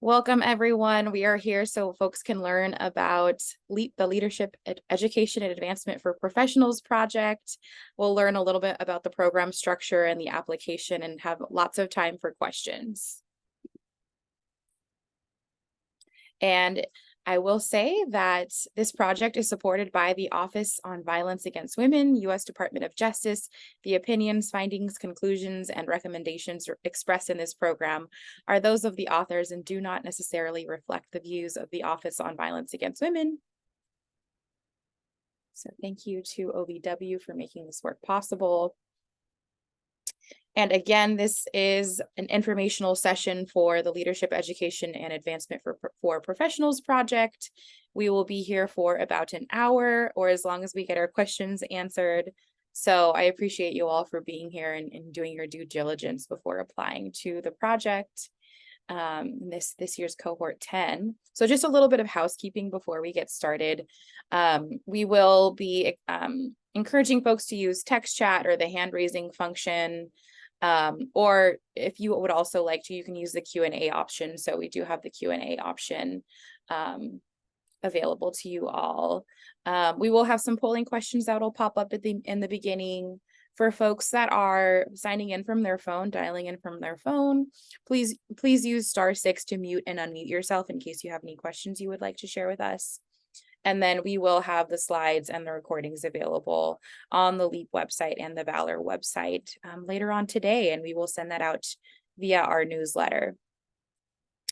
Welcome, everyone. We are here so folks can learn about the Leadership Education and Advancement for Professionals project. We'll learn a little bit about the program structure and the application and have lots of time for questions. And I will say that this project is supported by the Office on Violence Against Women, U.S. Department of Justice. The opinions, findings, conclusions, and recommendations expressed in this program are those of the authors and do not necessarily reflect the views of the Office on Violence Against Women. So thank you to OVW for making this work possible. And again, this is an informational session for the Leadership Education and Advancement for Professionals project. We will be here for about an hour or as long as we get our questions answered. So I appreciate you all for being here and doing your due diligence before applying to the project. This year's cohort 10. So just a little bit of housekeeping before we get started. We will be encouraging folks to use text chat or the hand raising function. Or if you would also like to, you can use the Q&A option. So we do have the Q&A option available to you all. We will have some polling questions that will pop up in the beginning. For folks that are signing in from their phone, dialing in from their phone, please use *6 to mute and unmute yourself in case you have any questions you would like to share with us. And then we will have the slides and the recordings available on the LEAP website and the Valor website later on today, and we will send that out via our newsletter.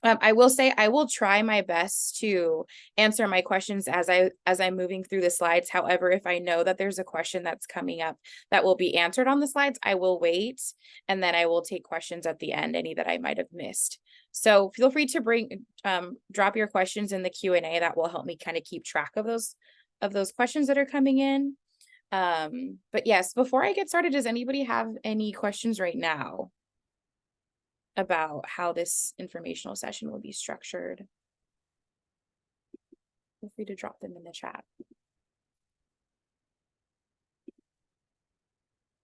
I will say I will try my best to answer my questions as I'm moving through the slides. However, if I know that there's a question that's coming up that will be answered on the slides, I will wait, and then I will take questions at the end, any that I might have missed. So feel free to drop your questions in the Q&A. That will help me kind of keep track of those questions that are coming in. But yes, before I get started, does anybody have any questions right now about how this informational session will be structured? Feel free to drop them in the chat.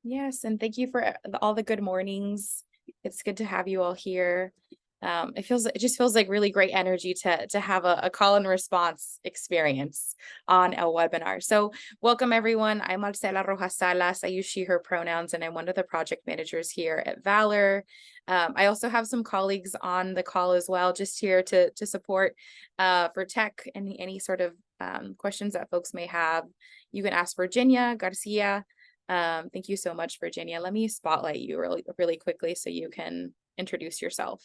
Yes, and thank you for all the good mornings. It's good to have you all here. It just feels like really great energy to have a call and response experience on a webinar. So welcome everyone. I'm Marcela Rojas Salas. I use she, her pronouns, and I'm one of the project managers here at Valor. I also have some colleagues on the call as well, just here to support for tech and any sort of questions that folks may have. You can ask Virginia Garcia. Thank you so much, Virginia. Let me spotlight you really quickly so you can introduce yourself.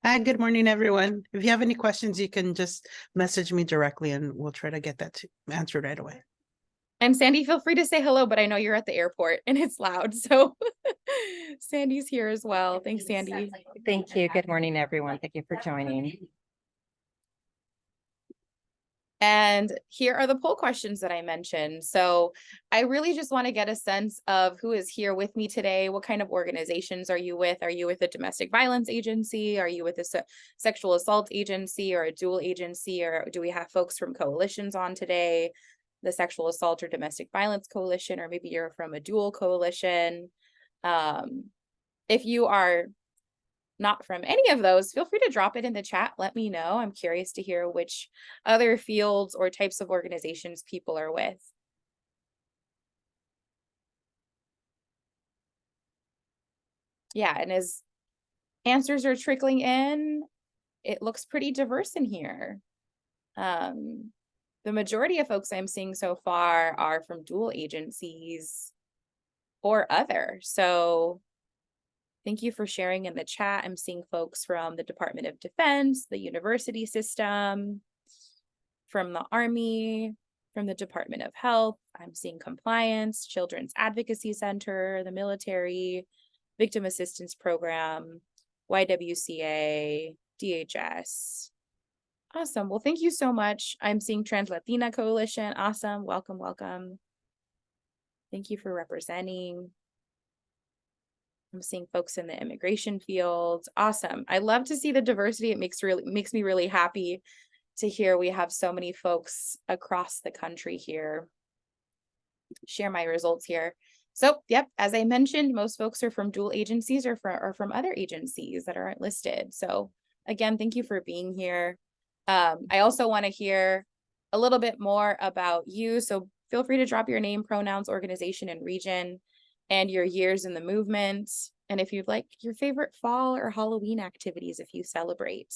Hi, good morning, everyone. If you have any questions, you can just message me directly and we'll try to get that answered right away. And Sandy, feel free to say hello, but I know you're at the airport and it's loud. So Sandy's here as well. Thanks, Sandy. Thank you. Good morning, everyone. Thank you for joining. And here are the poll questions that I mentioned. So I really just want to get a sense of who is here with me today. What kind of organizations are you with? Are you with a domestic violence agency? Are you with a sexual assault agency or a dual agency? Or do we have folks from coalitions on today? The Sexual Assault or Domestic Violence Coalition, or maybe you're from a dual coalition. If you are not from any of those, feel free to drop it in the chat. Let me know. I'm curious to hear which other fields or types of organizations people are with. Yeah, and as answers are trickling in, it looks pretty diverse in here. The majority of folks I'm seeing so far are from dual agencies or other. So thank you for sharing in the chat. I'm seeing folks from the Department of Defense, the university system, from the Army, from the Department of Health. I'm seeing compliance, Children's Advocacy Center, the military, Victim Assistance Program, YWCA, DHS. Awesome. Well, thank you so much. I'm seeing Trans Latina Coalition. Awesome. Welcome, welcome. Thank you for representing. I'm seeing folks in the immigration field. Awesome. I love to see the diversity. It makes me really happy to hear we have so many folks across the country here. Share my results here. So, yep, as I mentioned, most folks are from dual agencies or from other agencies that aren't listed. So again, thank you for being here. I also want to hear a little bit more about you. So feel free to drop your name, pronouns, organization, and region, and your years in the movement. And if you'd like your favorite fall or Halloween activities, if you celebrate.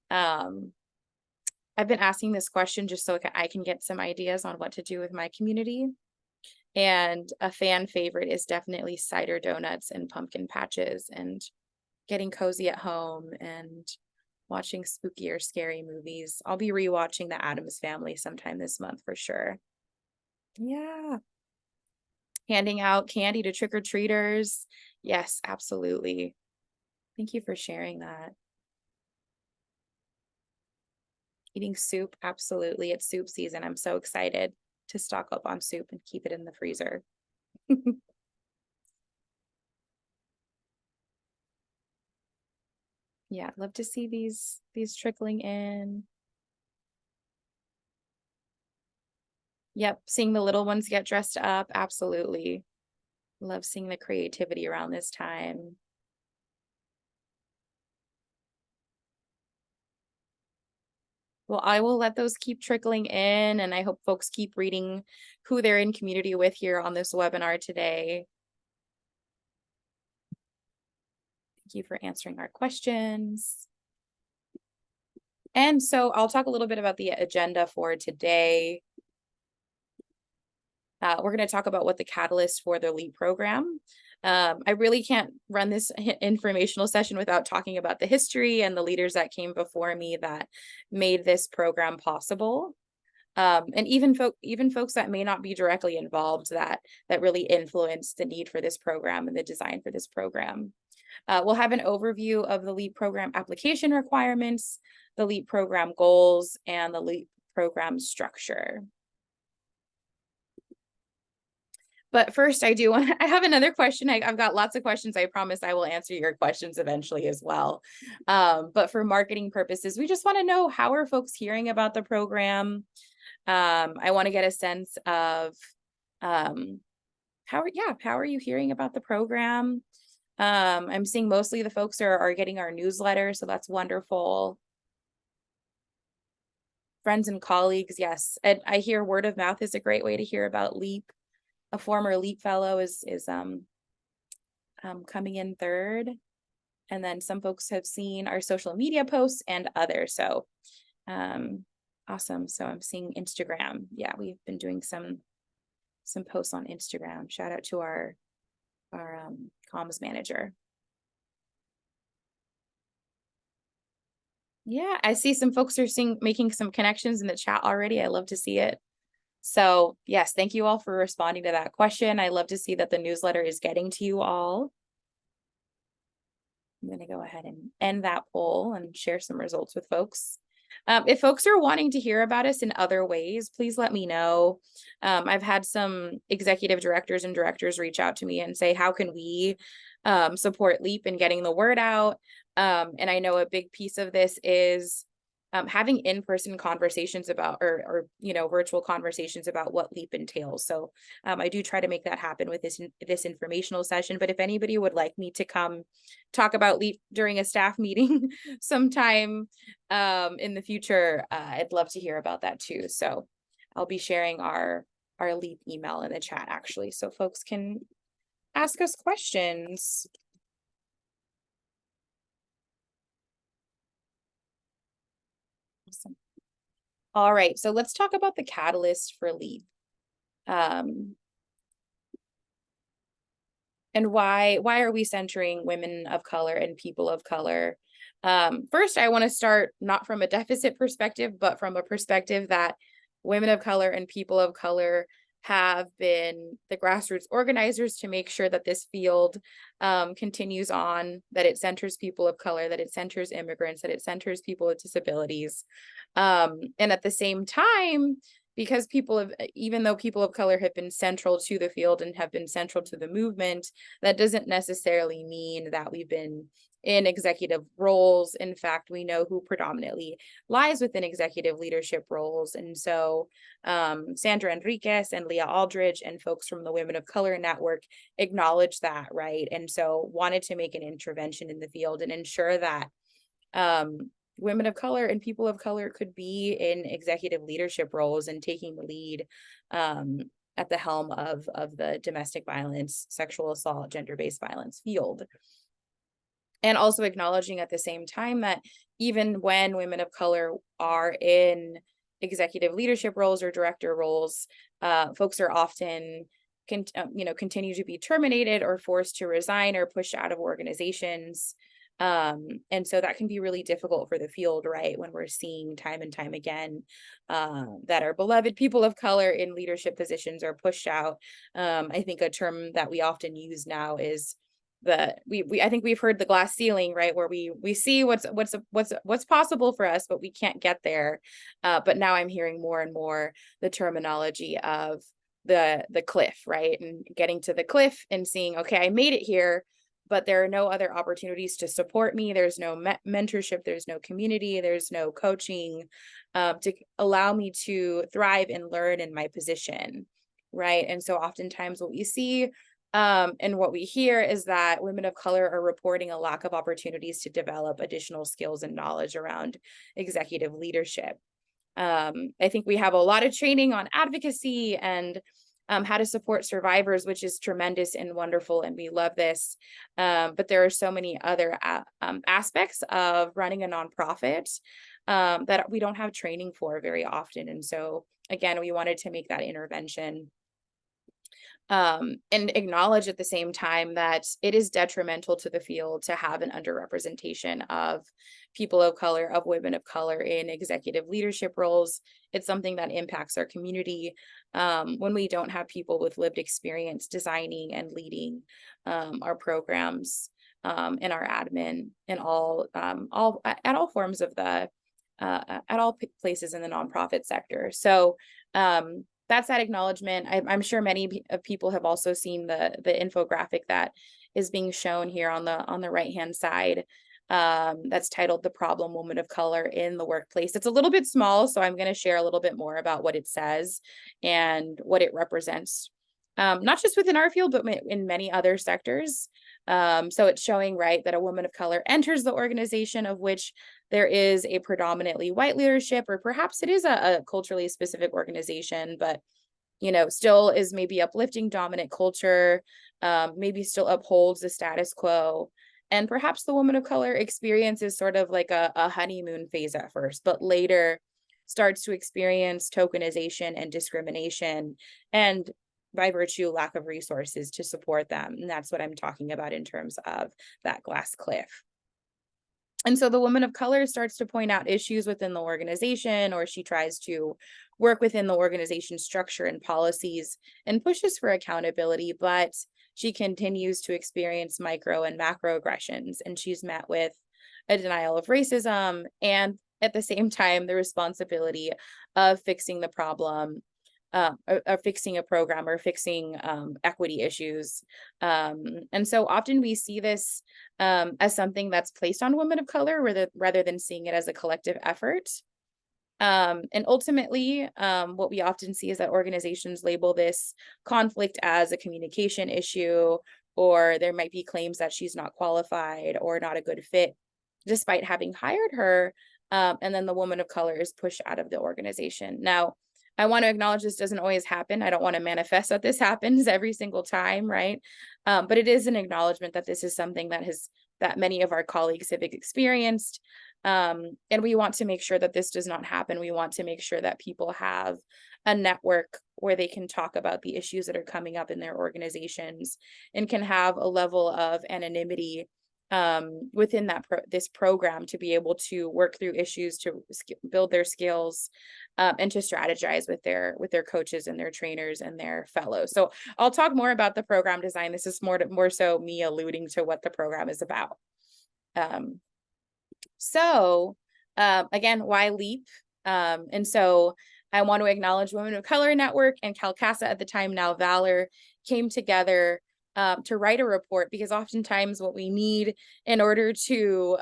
Um, I've been asking this question just so I can get some ideas on what to do with my community. And a fan favorite is definitely cider donuts and pumpkin patches and getting cozy at home and watching spooky or scary movies. I'll be rewatching The Addams Family sometime this month for sure. Yeah. Handing out candy to trick-or-treaters. Yes, absolutely. Thank you for sharing that. Eating soup, absolutely. It's soup season. I'm so excited to stock up on soup and keep it in the freezer. Yeah, I'd love to see these trickling in. Yep, seeing the little ones get dressed up, absolutely. Love seeing the creativity around this time. Well, I will let those keep trickling in, and I hope folks keep reading who they're in community with here on this webinar today. Thank you for answering our questions. And so I'll talk a little bit about the agenda for today. We're going to talk about what the catalyst for the LEAP program. I really can't run this informational session without talking about the history and the leaders that came before me that made this program possible. And even folks that may not be directly involved that really influenced the need for this program and the design for this program. We'll have an overview of the LEAP program application requirements, the LEAP program goals, and the LEAP program structure. But first, I have another question. I've got lots of questions. I promise I will answer your questions eventually as well. But for marketing purposes, we just want to know, how are folks hearing about the program? I want to get a sense of how are you hearing about the program? I'm seeing mostly the folks are getting our newsletter, so that's wonderful. Friends and colleagues, yes. And I hear word of mouth is a great way to hear about LEAP. A former LEAP fellow is coming in third. And then some folks have seen our social media posts and others. So awesome. So I'm seeing Instagram. Yeah, we've been doing some posts on Instagram. Shout out to our comms manager. Yeah, I see some folks are making some connections in the chat already. I love to see it. So yes, thank you all for responding to that question. I love to see that the newsletter is getting to you all. I'm going to go ahead and end that poll and share some results with folks. If folks are wanting to hear about us in other ways, please let me know. I've had some executive directors and directors reach out to me and say, how can we support LEAP in getting the word out? And I know a big piece of this is having in-person conversations about, or virtual conversations about what LEAP entails. So I do try to make that happen with this informational session. But if anybody would like me to come talk about LEAP during a staff meeting sometime in the future, I'd love to hear about that too. So I'll be sharing our LEAP email in the chat actually, so folks can ask us questions. Awesome. All right, so let's talk about the catalyst for LEAP. And why are we centering women of color and people of color? First, I want to start not from a deficit perspective, but from a perspective that women of color and people of color have been the grassroots organizers to make sure that this field continues on, that it centers people of color, that it centers immigrants, that it centers people with disabilities. And at the same time, because even though people of color have been central to the field and have been central to the movement, that doesn't necessarily mean that we've been in executive roles. In fact, we know who predominantly lies within executive leadership roles. And so Sandra Enriquez and Leah Aldridge and folks from the Women of Color Network acknowledge that, right? And so wanted to make an intervention in the field and ensure that women of color and people of color could be in executive leadership roles and taking the lead at the helm of the domestic violence, sexual assault, gender-based violence field. And also acknowledging at the same time that even when women of color are in executive leadership roles or director roles, folks are often continue to be terminated or forced to resign or pushed out of organizations. And so that can be really difficult for the field, right? When we're seeing time and time again that our beloved people of color in leadership positions are pushed out. I think a term that we often use now is I think we've heard the glass ceiling, right? Where we see what's possible for us, but we can't get there. But now I'm hearing more and more the terminology of the cliff, right? And getting to the cliff and seeing, okay, I made it here, but there are no other opportunities to support me. There's no mentorship, there's no community, there's no coaching to allow me to thrive and learn in my position, right? And so oftentimes what we see and what we hear is that women of color are reporting a lack of opportunities to develop additional skills and knowledge around executive leadership. I think we have a lot of training on advocacy and how to support survivors, which is tremendous and wonderful, and we love this. But there are so many other aspects of running a nonprofit that we don't have training for very often. And so, again, we wanted to make that intervention and acknowledge at the same time that it is detrimental to the field to have an underrepresentation of people of color, of women of color in executive leadership roles. It's something that impacts our community when we don't have people with lived experience designing and leading our programs and our admin and at all forms of the at all places in the nonprofit sector. So that's that acknowledgement. I'm sure many people have also seen the infographic that is being shown here on the right hand side. That's titled "The Problem Woman of Color in the Workplace." It's a little bit small, so I'm going to share a little bit more about what it says and what it represents, not just within our field, but in many other sectors. So it's showing, right, that a woman of color enters the organization of which there is a predominantly white leadership, or perhaps it is a culturally specific organization, but still is maybe uplifting dominant culture, maybe still upholds the status quo. And perhaps the woman of color experiences sort of like a honeymoon phase at first, but later starts to experience tokenization and discrimination, and by virtue, lack of resources to support them. And that's what I'm talking about in terms of that glass cliff. And so the woman of color starts to point out issues within the organization, or she tries to work within the organization structure and policies and pushes for accountability, but she continues to experience micro and macro aggressions, and she's met with a denial of racism and at the same time the responsibility of fixing the problem, or fixing a program, or fixing equity issues. And so often we see this as something that's placed on women of color rather than seeing it as a collective effort. And ultimately, what we often see is that organizations label this conflict as a communication issue, or there might be claims that she's not qualified or not a good fit, despite having hired her. And then the woman of color is pushed out of the organization. Now, I want to acknowledge this doesn't always happen. I don't want to manifest that this happens every single time, right? But it is an acknowledgement that this is something that many of our colleagues have experienced. And we want to make sure that this does not happen. We want to make sure that people have a network where they can talk about the issues that are coming up in their organizations and can have a level of anonymity within this program to be able to work through issues, to build their skills, and to strategize with their coaches and their trainers and their fellows. So I'll talk more about the program design. This is more so me alluding to what the program is about. So again, why LEAP? And so I want to acknowledge Women of Color Network and CalCASA, at the time now Valor, came together to write a report, because oftentimes what we need in order to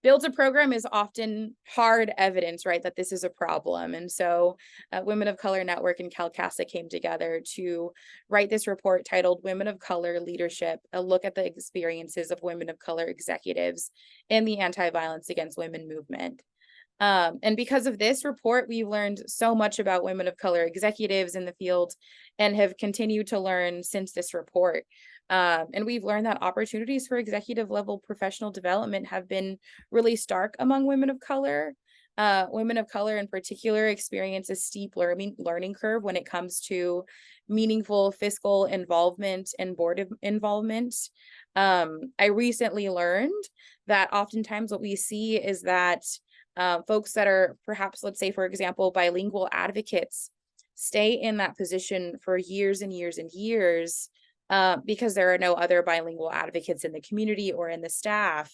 build a program is often hard evidence, right, that this is a problem. And so Women of Color Network and CalCASA came together to write this report titled Women of Color Leadership, a look at the experiences of women of color executives in the anti-violence against women movement. And because of this report, we've learned so much about women of color executives in the field and have continued to learn since this report. And we've learned that opportunities for executive level professional development have been really stark among women of color. Women of color in particular experience a steep learning curve when it comes to meaningful fiscal involvement and board involvement. I recently learned that oftentimes what we see is that folks that are perhaps, let's say, for example, bilingual advocates stay in that position for years and years and years because there are no other bilingual advocates in the community or in the staff,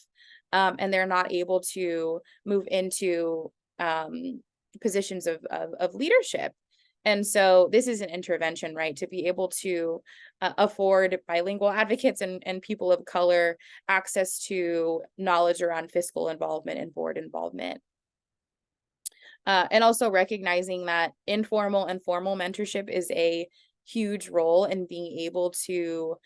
and they're not able to move into positions of leadership. And so this is an intervention, right, to be able to afford bilingual advocates and people of color access to knowledge around fiscal involvement and board involvement. And also recognizing that informal and formal mentorship is a huge role in being able to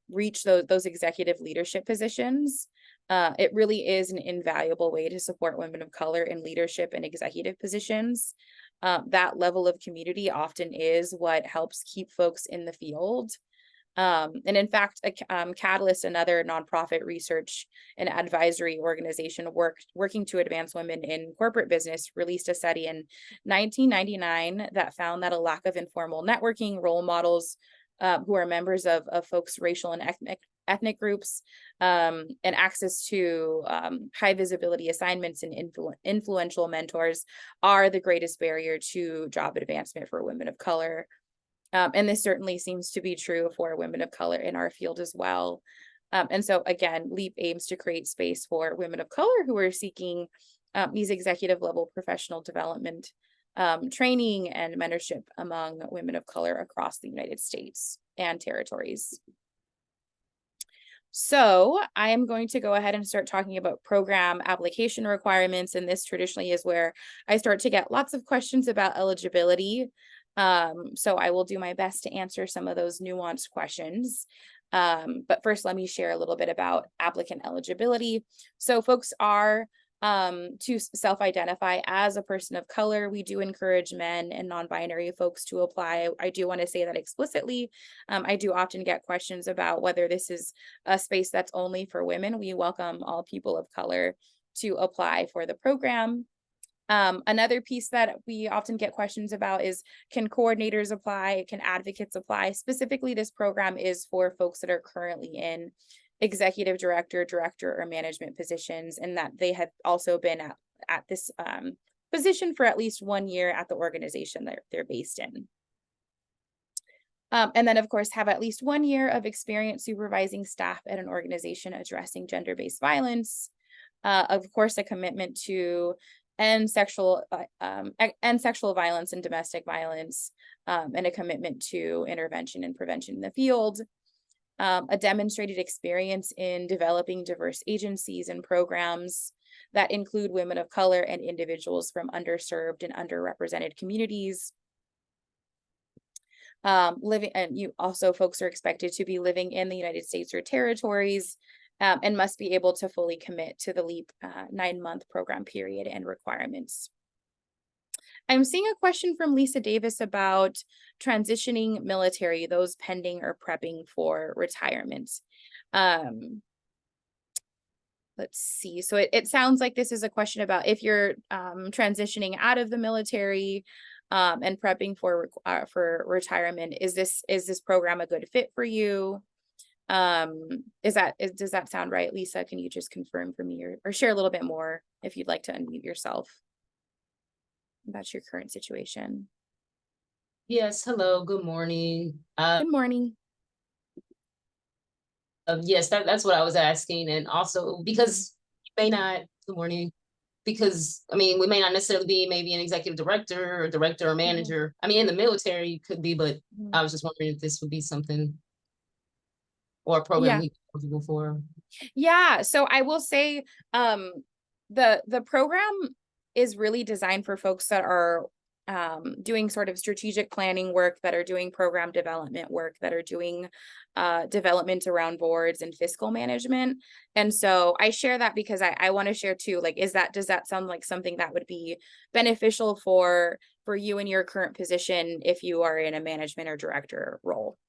reach those executive leadership positions. It really is an invaluable way to support women of color in leadership and executive positions. That level of community often is what helps keep folks in the field. And in fact, Catalyst, another nonprofit research and advisory organization working to advance women in corporate business, released a study in 1999 that found that a lack of informal networking, role models who are members of folks' racial and ethnic groups, and access to high visibility assignments and influential mentors are the greatest barrier to job advancement for women of color. And this certainly seems to be true for women of color in our field as well. And so again, LEAP aims to create space for women of color who are seeking these executive level professional development, training and mentorship among women of color across the United States and territories. So I am going to go ahead and start talking about program application requirements. And this traditionally is where I start to get lots of questions about eligibility. So I will do my best to answer some of those nuanced questions. But first, let me share a little bit about applicant eligibility. So folks are to self-identify as a person of color. We do encourage men and non-binary folks to apply. I do want to say that explicitly. I do often get questions about whether this is a space that's only for women. We welcome all people of color to apply for the program. Another piece that we often get questions about is, can coordinators apply? Can advocates apply? Specifically, this program is for folks that are currently in executive director, or management positions, and that they have also been at this position for at least 1 year at the organization that they're based in. And then, of course, have at least 1 year of experience supervising staff at an organization addressing gender-based violence. Of course, a commitment to end sexual violence and domestic violence, and a commitment to intervention and prevention in the field. A demonstrated experience in developing diverse agencies and programs that include women of color and individuals from underserved and underrepresented communities. Folks are expected to be living in the United States or territories, and must be able to fully commit to the LEAP 9-month program period and requirements. I'm seeing a question from Lisa Davis about transitioning military, those pending or prepping for retirement. Let's see. So it sounds like this is a question about if you're transitioning out of the military and prepping for retirement. Is this program a good fit for you? Does that sound right, Lisa? Can you just confirm for me or share a little bit more if you'd like to unmute yourself about your current situation? Yes, hello, good morning. Good morning. Yes, that's what I was asking. And also because you may not, good morning. because I mean, we may not necessarily be maybe an executive director or manager. I mean, in the military you could be, but I was just wondering if this would be something or a program Yeah. we'd be eligible for. Yeah, so I will say, the program is really designed for folks that are doing sort of strategic planning work, that are doing program development work, that are doing development around boards and fiscal management. And so I share that because I want to share too, like, does that sound like something that would be beneficial for you in your current position if you are in a management or director role?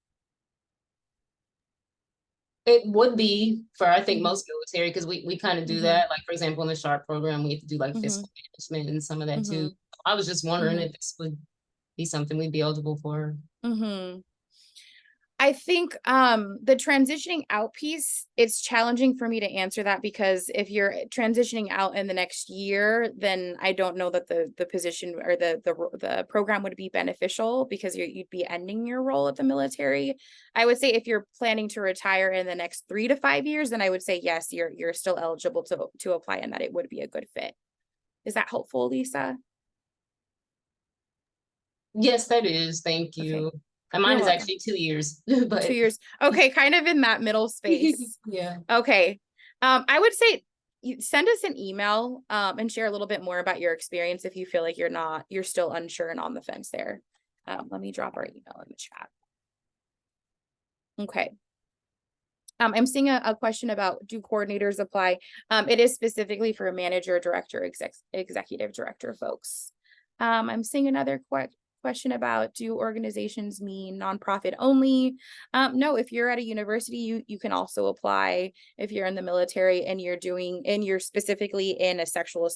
It would be for, I think, Mhm. most military, because we kind of do Mhm. that. Like, for example, in the SHARP program, we have to do like Mhm. fiscal management and some of that too. Mhm. I was just wondering Mhm. if this would be something we'd be eligible for. Mm-hmm. I think the transitioning out piece, it's challenging for me to answer that because if you're transitioning out in the next year, then I don't know that the position or the program would be beneficial because you'd be ending your role at the military. I would say if you're planning to retire in the next 3 to 5 years, then I would say yes, you're still eligible to apply and that it would be a good fit. Is that helpful, Lisa? Yes, that is. Thank Okay. you. And mine You're is welcome. actually 2 years, 2 but years. Okay, kind of in that middle space. yeah. Okay. I would say you send us an email and share a little bit more about your experience if you feel like you're still unsure and on the fence there. Let me drop our email in the chat. Okay. I'm seeing a question about, do coordinators apply? It is specifically for a manager, director, executive director folks. I'm seeing another question about, do organizations mean nonprofit only? No, if you're at a university, you can also apply. If you're in the military and you're specifically in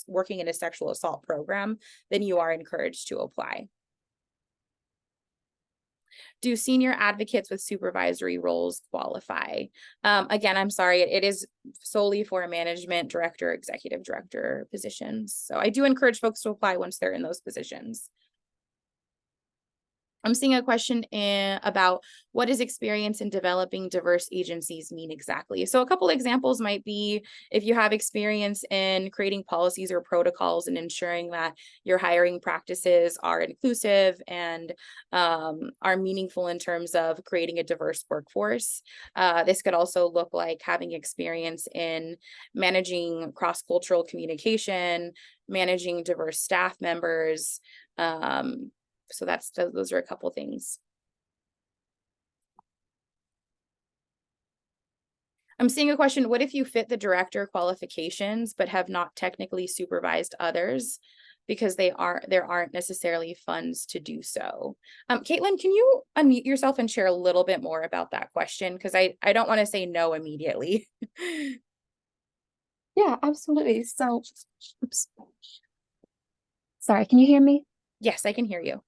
working in a sexual assault program, then you are encouraged to apply. Do senior advocates with supervisory roles qualify? Again, I'm sorry, it is solely for management director, executive director positions. So I do encourage folks to apply once they're in those positions. I'm seeing a question about what does experience in developing diverse agencies mean exactly? So a couple examples might be if you have experience in creating policies or protocols and ensuring that your hiring practices are inclusive and are meaningful in terms of creating a diverse workforce. This could also look like having experience in managing cross-cultural communication, managing diverse staff members, so those are a couple things. I'm seeing a question, what if you fit the director qualifications but have not technically supervised others because there aren't necessarily funds to do so? Caitlin, can you unmute yourself and share a little bit more about that question? Because I don't want to say no immediately. Yeah, absolutely. So, oops. Sorry, can you hear me? Yes, I can hear you.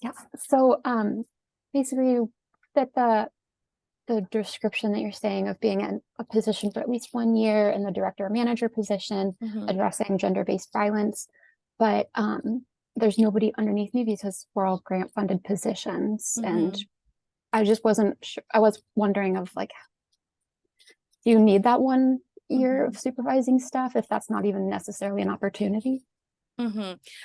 Yeah. So, basically that the description that you're saying of being in a position for at least 1 year in the director or manager position, addressing gender-based violence, but there's nobody underneath me because we're all grant funded positions. And I just wasn't sure. I was wondering of like, do you need that 1 year of supervising staff if that's not even necessarily an opportunity?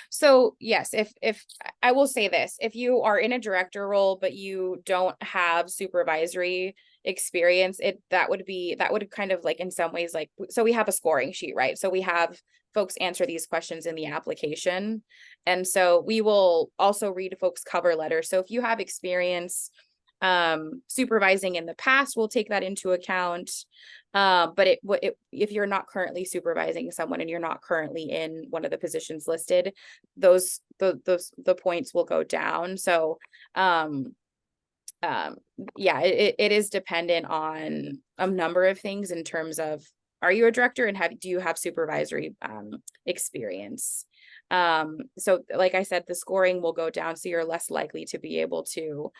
So yes, if I will say this, if you are in a director role, but you don't have supervisory experience, that would kind of like in some ways, like, so we have a scoring sheet, right? So we have folks answer these questions in the application. And so we will also read folks' cover letters. So if you have experience supervising in the past, we'll take that into account. But if you're not currently supervising someone and you're not currently in one of the positions listed, the points will go down. So yeah, it is dependent on a number of things in terms of, are you a director and do you have supervisory experience? So like I said, the scoring will go down, so you're less likely to be able to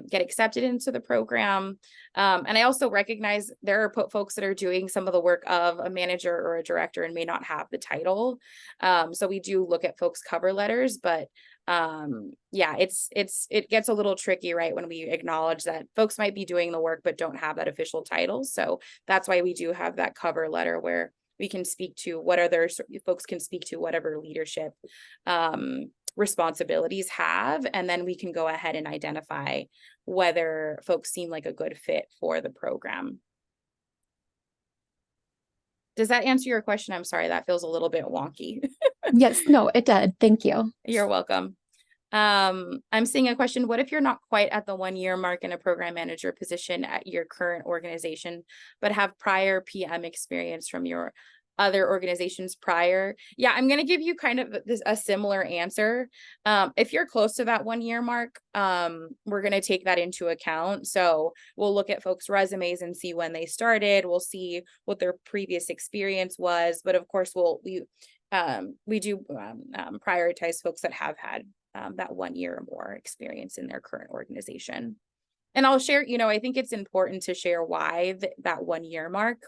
get accepted into the program. And I also recognize there are folks that are doing some of the work of a manager or a director and may not have the title. So we do look at folks' cover letters, but yeah, it gets a little tricky, right, when we acknowledge that folks might be doing the work but don't have that official title. So that's why we do have that cover letter where we can speak to folks can speak to whatever leadership responsibilities have, and then we can go ahead and identify whether folks seem like a good fit for the program. Does that answer your question? I'm sorry, that feels a little bit wonky. Yes, no, it did. Thank you. You're welcome. I'm seeing a question. What if you're not quite at the 1 year mark in a program manager position at your current organization, but have prior PM experience from your other organizations prior? Yeah, I'm going to give you kind of a similar answer. If you're close to that 1 year mark, we're going to take that into account. So we'll look at folks' resumes and see when they started. We'll see what their previous experience was. But of course, we do prioritize folks that have had that 1 year or more experience in their current organization. And I'll share, I think it's important to share why that 1 year mark.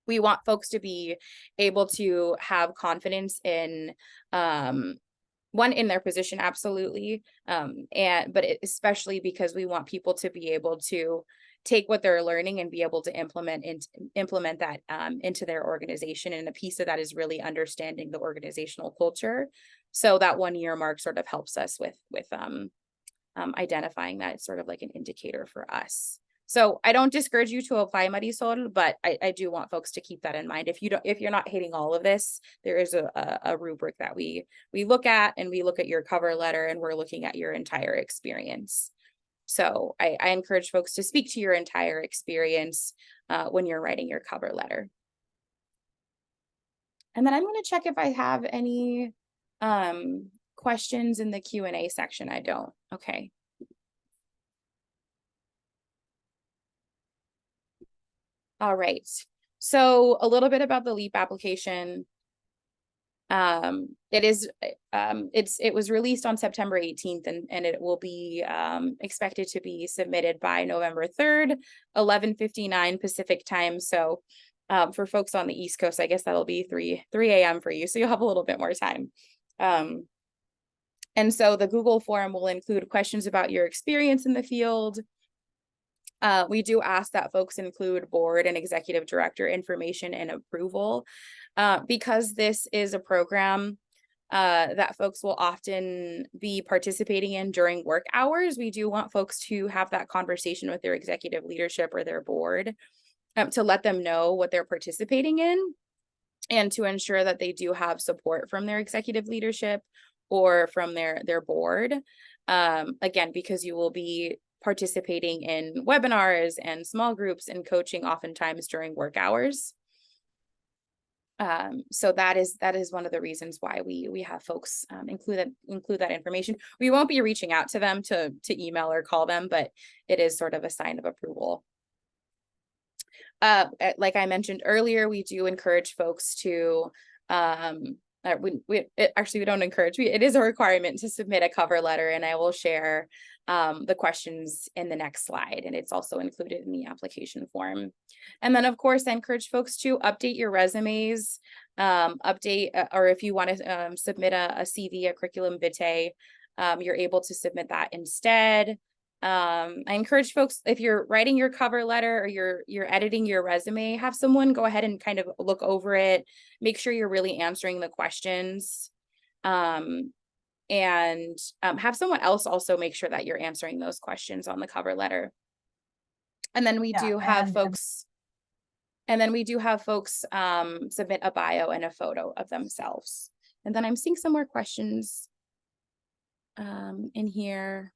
We want folks to be able to have confidence in, one, in their position, absolutely. But especially because we want people to be able to take what they're learning and be able to implement that into their organization. And a piece of that is really understanding the organizational culture. So that 1 year mark sort of helps us with identifying that. It's sort of like an indicator for us. So I don't discourage you to apply, Marisol, but I do want folks to keep that in mind. If you're not hitting all of this, there is a rubric that we look at, and we look at your cover letter, and we're looking at your entire experience. So I encourage folks to speak to your entire experience when you're writing your cover letter. And then I'm going to check if I have any questions in the Q&A section. I don't. Okay. All right. So a little bit about the LEAP application. It was released on September 18th, and it will be expected to be submitted by November 3rd, 11:59 Pacific time. So for folks on the East Coast, I guess that'll be 3 a.m. for you. So you'll have a little bit more time. And so the Google form will include questions about your experience in the field. We do ask that folks include board and executive director information and approval. Because this is a program that folks will often be participating in during work hours, we do want folks to have that conversation with their executive leadership or their board to let them know what they're participating in, and to ensure that they do have support from their executive leadership or from their board. Again, because you will be participating in webinars and small groups and coaching oftentimes during work hours. So that is one of the reasons why we have folks include that information. We won't be reaching out to them to email or call them, but it is sort of a sign of approval. Like I mentioned earlier, we do encourage folks to we don't encourage, it is a requirement to submit a cover letter, and I will share the questions in the next slide, and it's also included in the application form. And then of course, I encourage folks to update your resumes, or if you want to submit a CV, a curriculum vitae, you're able to submit that instead. I encourage folks, if you're writing your cover letter or you're editing your resume, have someone go ahead and kind of look over it, make sure you're really answering the questions, and have someone else also make sure that you're answering those questions on the cover letter. And then we do have folks submit a bio and a photo of themselves. And then I'm seeing some more questions in here.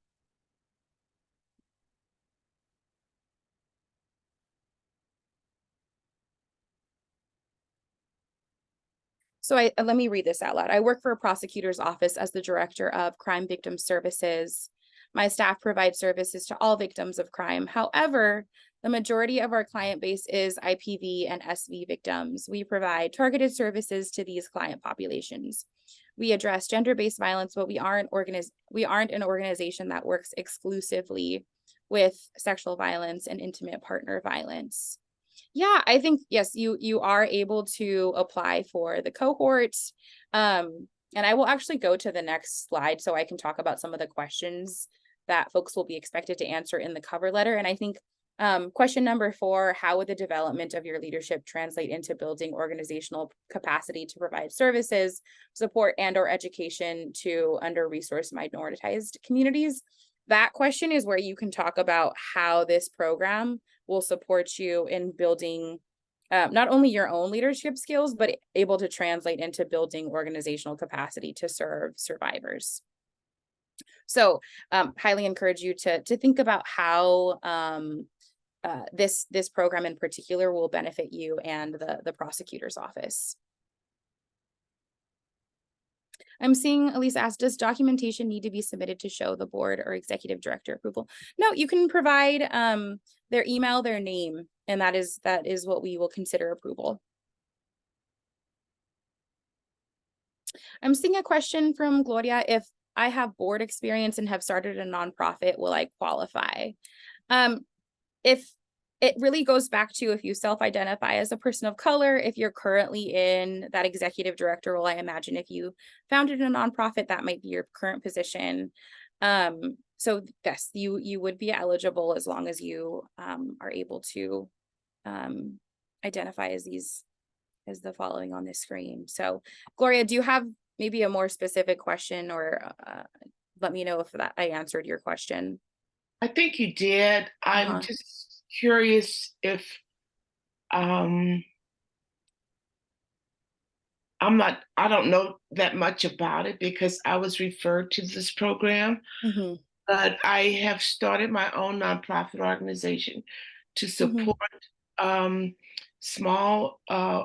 So let me read this out loud. I work for a prosecutor's office as the director of crime victim services. My staff provides services to all victims of crime. However, the majority of our client base is IPV and SV victims. We provide targeted services to these client populations. We address gender-based violence, but we aren't an organization that works exclusively with sexual violence and intimate partner violence. Yeah, I think, yes, you are able to apply for the cohort. And I will actually go to the next slide so I can talk about some of the questions that folks will be expected to answer in the cover letter. And I think Question number 4, how would the development of your leadership translate into building organizational capacity to provide services, support, and or education to under-resourced minoritized communities? That question is where you can talk about how this program will support you in building not only your own leadership skills, but able to translate into building organizational capacity to serve survivors. So highly encourage you to think about how this program in particular will benefit you and the prosecutor's office. I'm seeing Elisa asked, does documentation need to be submitted to show the board or executive director approval? No, you can provide their email, their name, and that is what we will consider approval. I'm seeing a question from Gloria. If I have board experience and have started a nonprofit, will I qualify? If it really goes back to if you self-identify as a person of color, if you're currently in that executive director role, I imagine if you founded a nonprofit, that might be your current position. So yes, you would be eligible as long as you are able to identify as the following on this screen. So Gloria, do you have maybe a more specific question, or let me know if that I answered your question? I think you did. I'm just curious if I don't know that much about it because I was referred to this program, but I have started my own nonprofit organization to support small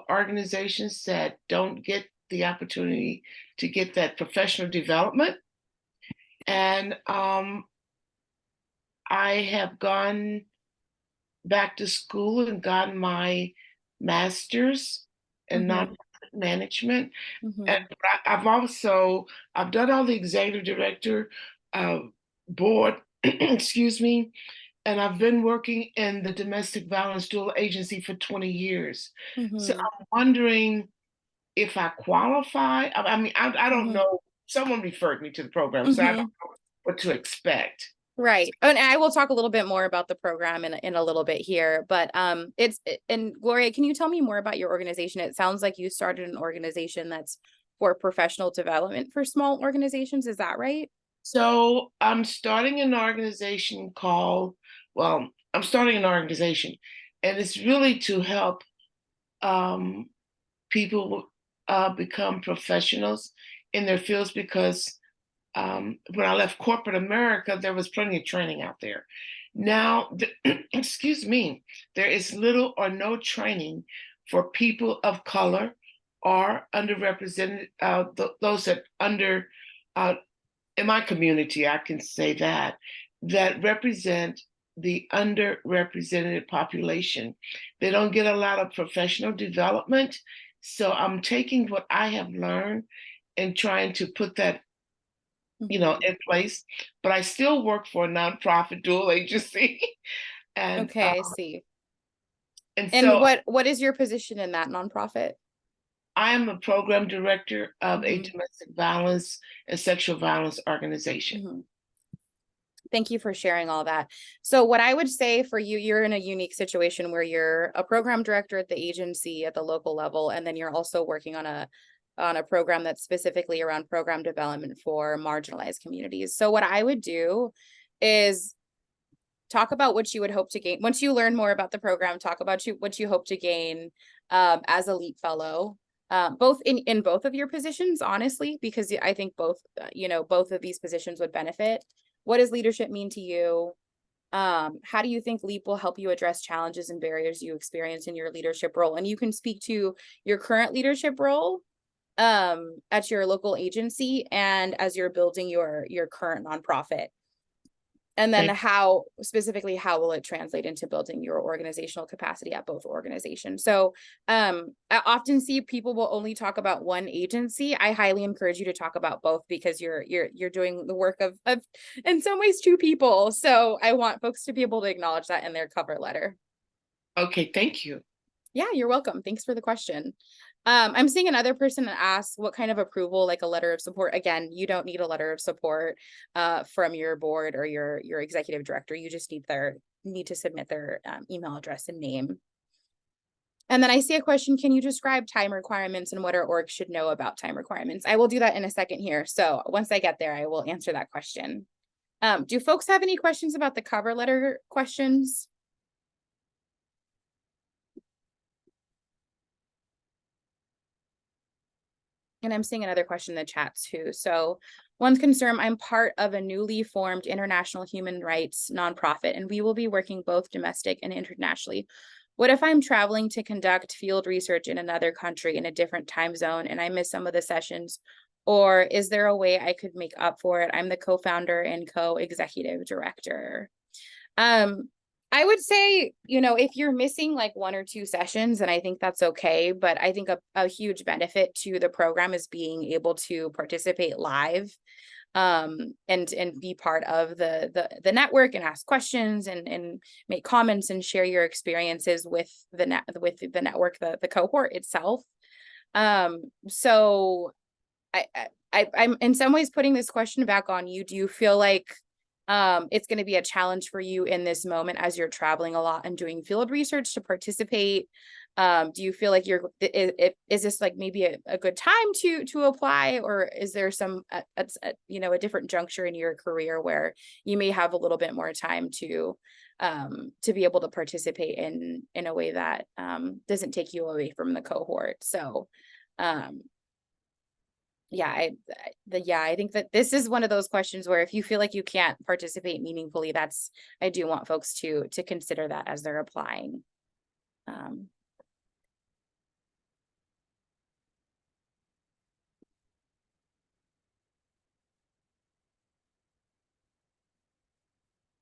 organizations that don't get the opportunity to get that professional development. And I have gone back to school and gotten my master's in nonprofit management. And I've done all the executive director board, excuse me, and I've been working in the domestic violence dual agency for 20 years. So I'm wondering if I qualify. I mean, I don't know. Someone referred me to the program, so I don't know what to expect. Right. And I will talk a little bit more about the program in a little bit here, but and Gloria, can you tell me more about your organization? It sounds like you started an organization that's for professional development for small organizations. Is that right? So I'm starting an organization and it's really to help people become professionals in their fields because when I left corporate America, there was plenty of training out there. Now, excuse me, there is little or no training for people of color or underrepresented, those that in my community, I can say that represent the underrepresented population. They don't get a lot of professional development. So I'm taking what I have learned and trying to put that in place, but I still work for a nonprofit dual agency. And okay, I see. And so what is your position in that nonprofit? I am a program director of a domestic violence and sexual violence organization. Thank you for sharing all that. So what I would say for you, you're in a unique situation where you're a program director at the agency at the local level, and then you're also working on a program that's specifically around program development for marginalized communities. So what I would do is talk about what you would hope to gain. Once you learn more about the program, talk about what you hope to gain as a LEAP fellow, both in both of your positions, honestly, because I think both of these positions would benefit. What does leadership mean to you? How do you think LEAP will help you address challenges and barriers you experience in your leadership role? And you can speak to your current leadership role at your local agency and as you're building your current nonprofit. And then how will it translate into building your organizational capacity at both organizations? So I often see people will only talk about one agency. I highly encourage you to talk about both because you're doing the work of in some ways 2 people. So I want folks to be able to acknowledge that in their cover letter. Okay, thank you. Yeah, you're welcome. Thanks for the question. I'm seeing another person ask what kind of approval, like a letter of support. Again, you don't need a letter of support from your board or your executive director. You just need need to submit their email address and name. And then I see a question, can you describe time requirements and what our org should know about time requirements? I will do that in a second here. So once I get there, I will answer that question. Do folks have any questions about the cover letter questions? And I'm seeing another question in the chat too. So one concern, I'm part of a newly formed international human rights nonprofit, and we will be working both domestic and internationally. What if I'm traveling to conduct field research in another country in a different time zone and I miss some of the sessions? Or is there a way I could make up for it? I'm the co-founder and co-executive director. I would say, you know, if you're missing like 1 or 2 sessions, then I think that's okay. But I think a huge benefit to the program is being able to participate live and be part of the network and ask questions and make comments and share your experiences with the network, the cohort itself. So I'm in some ways putting this question back on you. Do you feel like it's going to be a challenge for you in this moment as you're traveling a lot and doing field research to participate? Do you feel like is this like maybe a good time to apply, or is there some you know, a different juncture in your career where you may have a little bit more time to be able to participate in a way that doesn't take you away from the cohort? So yeah, I think that this is one of those questions where if you feel like you can't participate meaningfully, I do want folks to consider that as they're applying.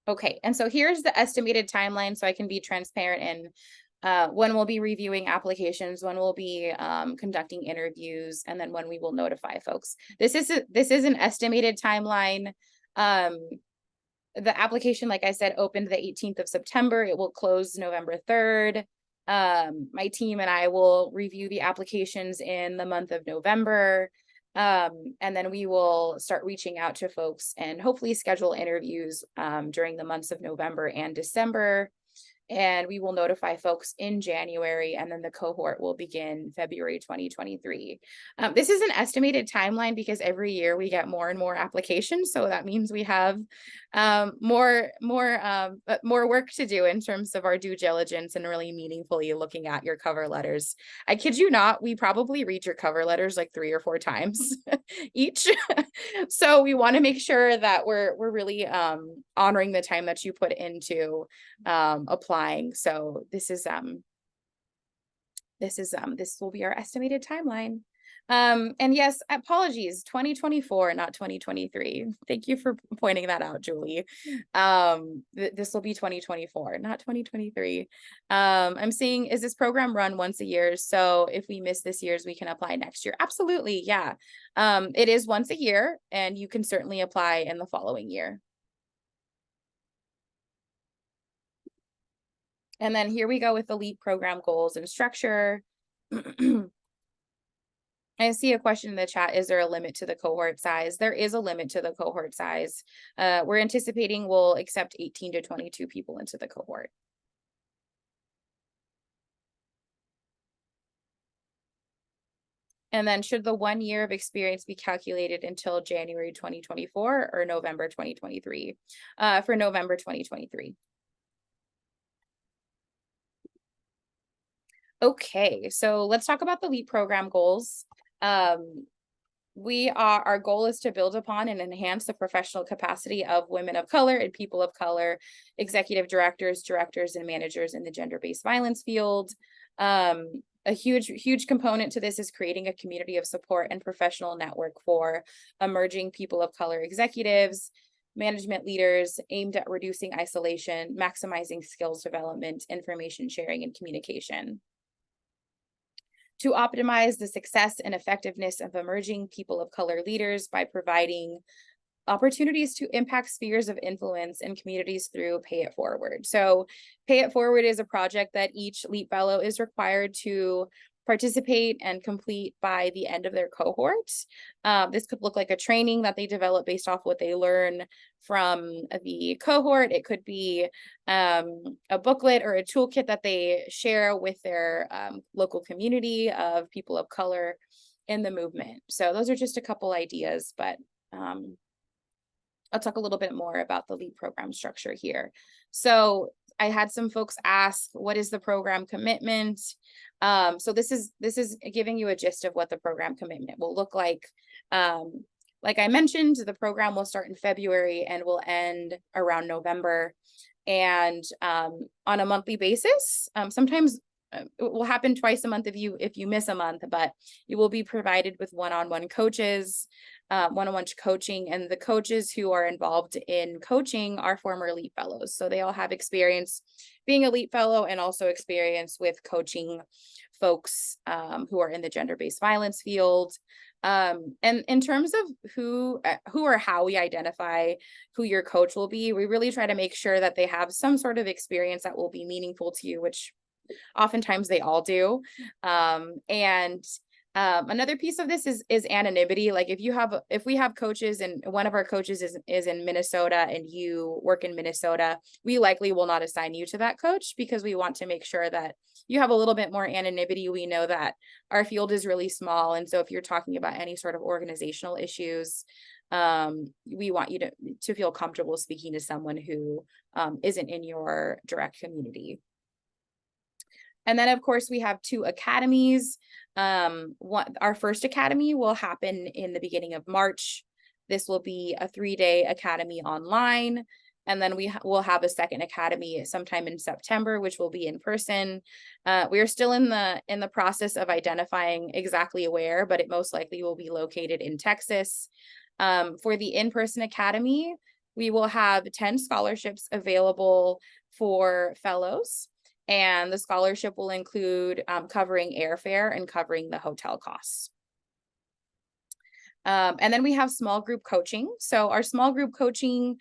Okay, and so here's the estimated timeline, so I can be transparent in when we'll be reviewing applications, when we'll be conducting interviews, and then when we will notify folks. This is an estimated timeline. The application, like I said, opened the 18th of September. It will close November 3rd. My team and I will review the applications in the month of November. And then we will start reaching out to folks and hopefully schedule interviews during the months of November and December. And we will notify folks in January, and then the cohort will begin February 2023. This is an estimated timeline because every year we get more and more applications. So that means we have more work to do in terms of our due diligence and really meaningfully looking at your cover letters. I kid you not, we probably read your cover letters like 3 or 4 times each. So we want to make sure that we're really honoring the time that you put into applying. So this will be our estimated timeline. And yes, apologies, 2024, not 2023. Thank you for pointing that out, Julie. This will be 2024, not 2023. I'm seeing, is this program run once a year? So if we miss this year's, we can apply next year. Absolutely, yeah. It is once a year, and you can certainly apply in the following year. And then here we go with the LEAP program goals and structure. I see a question in the chat. Is there a limit to the cohort size? There is a limit to the cohort size. We're anticipating we'll accept 18 to 22 people into the cohort. And then should the 1 year of experience be calculated until January 2024 or November 2023? For November 2023. Okay, so let's talk about the LEAP program goals. Our goal is to build upon and enhance the professional capacity of women of color and people of color, executive directors, and managers in the gender-based violence field. A huge component to this is creating a community of support and professional network for emerging people of color executives, management leaders, aimed at reducing isolation, maximizing skills development, information sharing, and communication. To optimize the success and effectiveness of emerging people of color leaders by providing opportunities to impact spheres of influence in communities through Pay It Forward. So Pay It Forward is a project that each LEAP fellow is required to participate and complete by the end of their cohort. This could look like a training that they develop based off what they learn from the cohort. It could be a booklet or a toolkit that they share with their local community of people of color in the movement. So those are just a couple ideas, but I'll talk a little bit more about the LEAP program structure here. So I had some folks ask, what is the program commitment? So this is giving you a gist of what the program commitment will look like. Like I mentioned, the program will start in February and will end around November. And on a monthly basis, sometimes it will happen twice a month if you miss a month, but you will be provided with one-on-one coaches, one-on-one coaching, and the coaches who are involved in coaching are former LEAP fellows. So they all have experience being a LEAP fellow and also experience with coaching folks who are in the gender-based violence field. And in terms of who or how we identify who your coach will be, we really try to make sure that they have some sort of experience that will be meaningful to you, which oftentimes they all do. Another piece of this is anonymity. Like if we have coaches and one of our coaches is in Minnesota and you work in Minnesota, we likely will not assign you to that coach because we want to make sure that you have a little bit more anonymity. We know that our field is really small. And so if you're talking about any sort of organizational issues, we want you to feel comfortable speaking to someone who isn't in your direct community. And then, of course, we have 2 academies. Our first academy will happen in the beginning of March. This will be a 3-day academy online. And then we'll have a second academy sometime in September, which will be in person. We are still in the process of identifying exactly where, but it most likely will be located in Texas. For the in-person academy, we will have 10 scholarships available for fellows. And the scholarship will include covering airfare and covering the hotel costs. And then we have small group coaching. So our small group coaching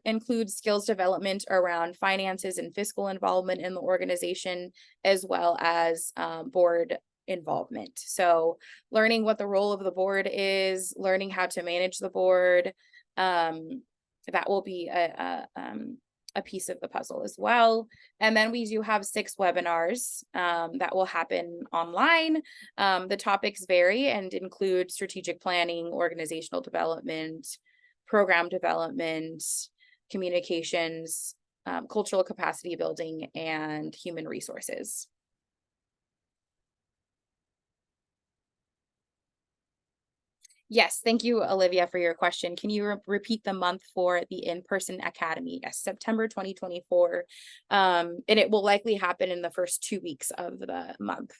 includes skills development around finances and fiscal involvement in the organization, as well as board involvement. So learning what the role of the board is, learning how to manage the board, that will be a piece of the puzzle as well. And then we do have 6 webinars that will happen online. The topics vary and include strategic planning, organizational development, program development, communications, cultural capacity building, and human resources. Yes, thank you, Olivia, for your question. Can you repeat the month for the in-person academy? Yes, September 2024. And it will likely happen in the first 2 weeks of the month.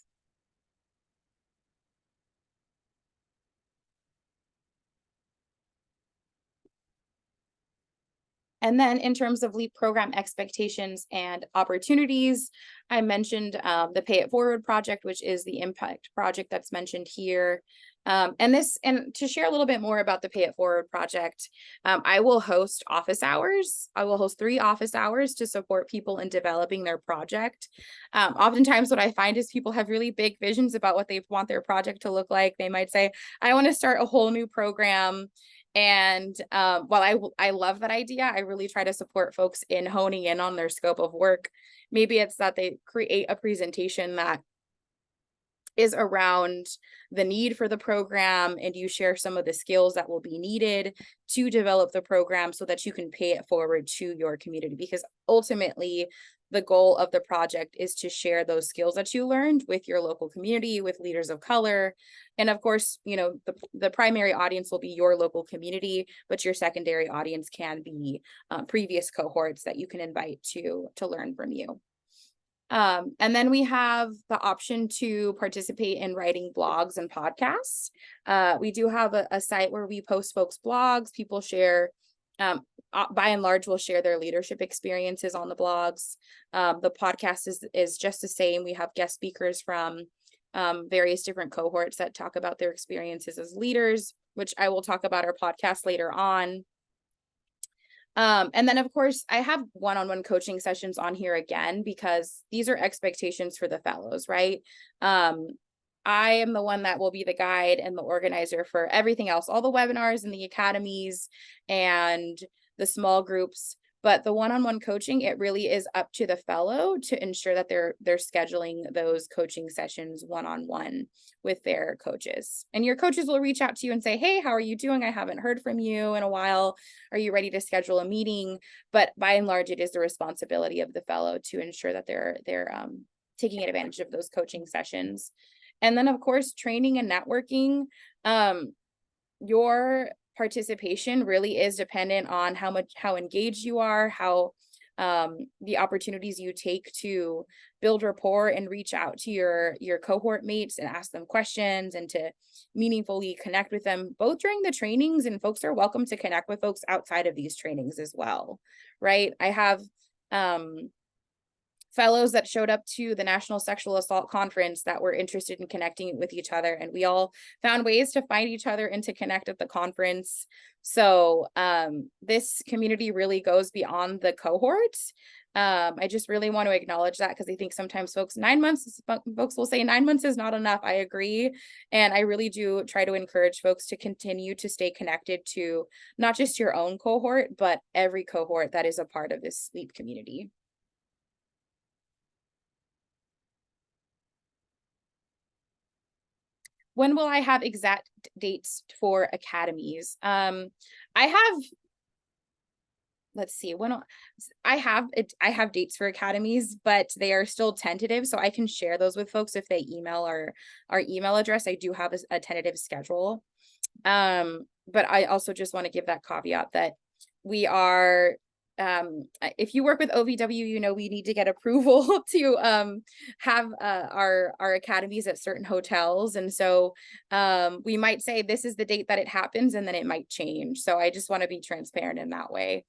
And then in terms of LEAP program expectations and opportunities, I mentioned the Pay It Forward project, which is the impact project that's mentioned here. And to share a little bit more about the Pay It Forward project, I will host office hours. I will host 3 office hours to support people in developing their project. Oftentimes what I find is people have really big visions about what they want their project to look like. They might say, I want to start a whole new program. And while I love that idea, I really try to support folks in honing in on their scope of work. Maybe it's that they create a presentation that is around the need for the program, and you share some of the skills that will be needed to develop the program so that you can pay it forward to your community. Because ultimately, the goal of the project is to share those skills that you learned with your local community, with leaders of color. And of course, you know, the primary audience will be your local community, but your secondary audience can be previous cohorts that you can invite to learn from you. And then we have the option to participate in writing blogs and podcasts. We do have a site where we post folks' blogs. People share, by and large, will share their leadership experiences on the blogs. The podcast is just the same. We have guest speakers from various different cohorts that talk about their experiences as leaders, which I will talk about our podcast later on. And then of course I have one-on-one coaching sessions on here again, because these are expectations for the fellows, right? I am the one that will be the guide and the organizer for everything else, all the webinars and the academies and the small groups. But the one-on-one coaching, it really is up to the fellow to ensure that they're scheduling those coaching sessions one-on-one with their coaches. And your coaches will reach out to you and say, hey, how are you doing? I haven't heard from you in a while. Are you ready to schedule a meeting? But by and large, it is the responsibility of the fellow to ensure that they're taking advantage of those coaching sessions. And then of course, training and networking, your participation really is dependent on how engaged you are, how the opportunities you take to build rapport and reach out to your cohort mates and ask them questions and to meaningfully connect with them, both during the trainings, and folks are welcome to connect with folks outside of these trainings as well, right? I have fellows that showed up to the National Sexual Assault Conference that were interested in connecting with each other, and we all found ways to find each other and to connect at the conference. So this community really goes beyond the cohort. I just really want to acknowledge that, because I think sometimes folks will say 9 months is not enough. I agree. And I really do try to encourage folks to continue to stay connected to not just your own cohort, but every cohort that is a part of this LEAP community. When will I have exact dates for academies? I have, let's see, I have dates for academies, but they are still tentative, so I can share those with folks if they email our email address. I do have a tentative schedule. But I also just want to give that caveat that we are, if you work with OVW, you know, we need to get approval to have our academies at certain hotels. And so we might say this is the date that it happens, and then it might change. So I just want to be transparent in that way.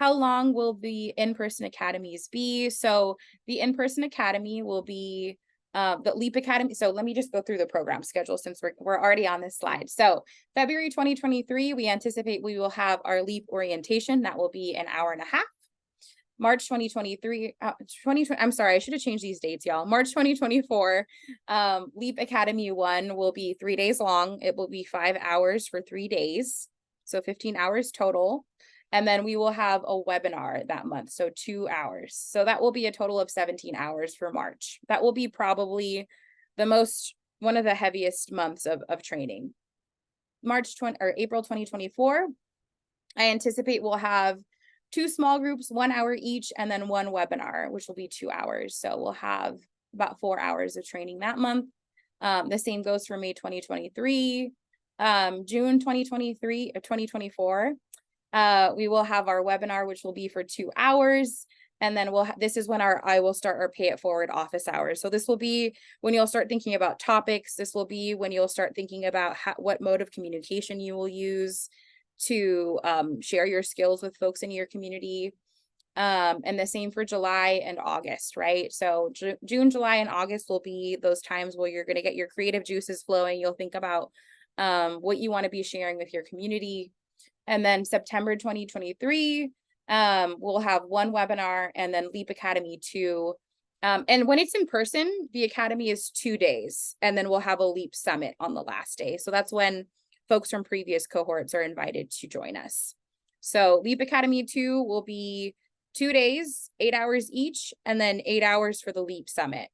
How long will the in-person academies be? So the in-person academy will be the LEAP Academy. So let me just go through the program schedule since we're already on this slide. So February 2023, we anticipate we will have our LEAP orientation. That will be an hour and a half. March 2023, I'm sorry, I should have changed these dates, y'all. March 2024, LEAP Academy 1 will be 3 days long. It will be 5 hours for 3 days. So 15 hours total. And then we will have a webinar that month, so 2 hours. So that will be a total of 17 hours for March. That will be probably one of the heaviest months of training. April 2024, I anticipate we'll have 2 small groups, 1 hour each, and then 1 webinar, which will be 2 hours. So we'll have about 4 hours of training that month. The same goes for May 2023, June 2023 or 2024. We will have our webinar, which will be for 2 hours. And then this is when I will start our pay it forward office hours. So this will be when you'll start thinking about topics. This will be when you'll start thinking about what mode of communication you will use to share your skills with folks in your community. And the same for July and August, right? So June, July, and August will be those times where you're going to get your creative juices flowing. You'll think about what you want to be sharing with your community. And then September 2023, we'll have 1 webinar, and then LEAP Academy 2. And when it's in person, the Academy is 2 days, and then we'll have a LEAP Summit on the last day. So that's when folks from previous cohorts are invited to join us. So LEAP Academy 2 will be 2 days, 8 hours each, and then 8 hours for the LEAP Summit.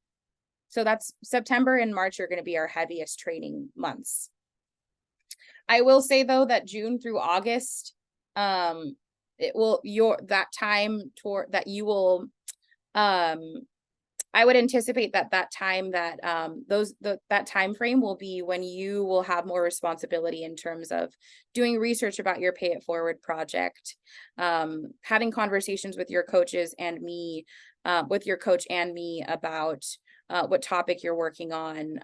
So that's September and March are going to be our heaviest training months. I will say though that June through August, it will that time that you will I would anticipate that time that that time frame will be when you will have more responsibility in terms of doing research about your Pay It Forward project, having conversations with your coaches and me, with your coach and me about what topic you're working on,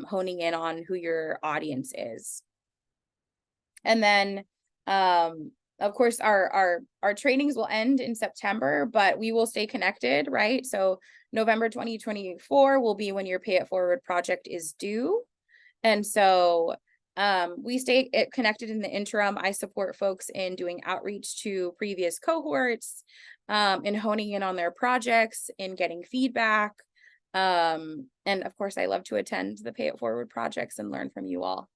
honing in on who your audience is. And then, of course, our trainings will end in September, but we will stay connected, right? So November 2024 will be when your Pay It Forward project is due. And so we stay connected in the interim. I support folks in doing outreach to previous cohorts, in honing in on their projects, in getting feedback. And of course, I love to attend the Pay It Forward projects and learn from you all.